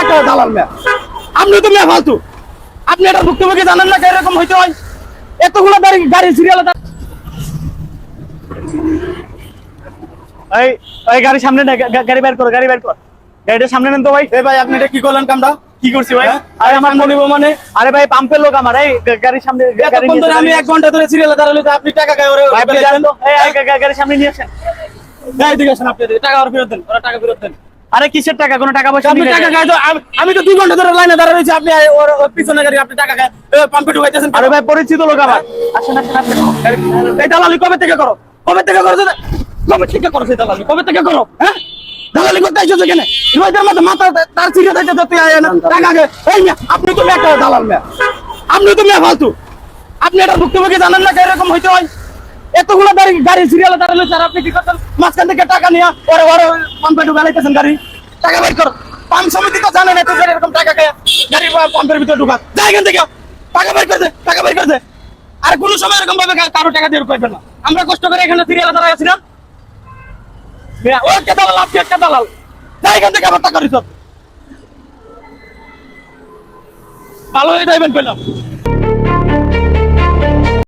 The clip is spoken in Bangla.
একটা দালাল মেয়া, আপনি তো মেয়া ফালতু। আপনি এটা ভুক্তভোগী জানেন না এরকম হইতে হয়? এতগুলো গাড়ি সিরিয়াল। এই গাড়ি সামনে না, গাড়ি বের করো, গাড়ি বের কর, গাড়িটা সামনে নেন তো ভাই। এই ভাই আপনি এটা কি করলেন কামটা? কি করছি ভাই? আরে আমার মনে মানে, আরে ভাই পাম্পের লোক আমার, এই গাড়ির সামনে গাড়ি নিয়ে আমি 1 ঘন্টা ধরে সিরিয়ালে দাঁড়ালে আপনি টাকা গায় ওরে ভাই জানেন তো। এই গাড়ি সামনে নিয়ে আসেন, এই দিকে আসেন, আপনি টাকা আর ফেরত দেন, ওরা টাকা ফেরত দেন। আরে কিসের টাকা? কোনো টাকা পয়সা আপনি টাকা গায় তো, আমি তো 2 ঘন্টা ধরে লাইনে দাঁড়া রয়েছি, আপনি ওর পিছনে গাড়ি আপনি টাকা গায় পাম্পে ঢুকাইতেছেন। আরে ভাই পরিচিত লোক আমার, আসেন আসেন আপনি। এই দালালি কবে থেকে করো? কবে থেকে করো? কবে থেকে করো সেই দালালি? কবে থেকে করো? হ্যাঁ দালালি করতে আইছো যেখানে রোজের মধ্যে মাথা তার ছিঁড়ে দিতে তো তুই আয় না টাকা আগে। এই মিয়া আপনি তো একটা দালাল মেয়া, আপনি তো মেয়া ফালতু। আপনি এটা ভুক্তভোগী জানেন না এরকম হইতে হয়? এতগুলো গাড়ি সিরিয়ালে দাঁড়ালে স্যার আপনি কি করতেন? মাঝখান থেকে টাকা নিয়ে ওরে ওরে পাম্পে ঢুকাইতেছেন গাড়ি। টাকা বের করো, পাম্প সমিতি তো জানেন এত এরকম টাকা খায় গাড়ি পাম্পের ভিতরে ঢুকা যায়। এখান থেকে টাকা বের করে দে, টাকা বের করে দে। আর কোনো সময় এরকম ভাবে কারো টাকা দিয়ে পাইবেন না। আমরা কষ্ট করে এখানে সিরিয়ালে দাঁড়ায় আছিলাম, ও একটা দালাল, আপনি একটা দালাল, যাই এখান থেকে আবার টাকা রিসব ভালো হয়ে যাইবেন পেলাম।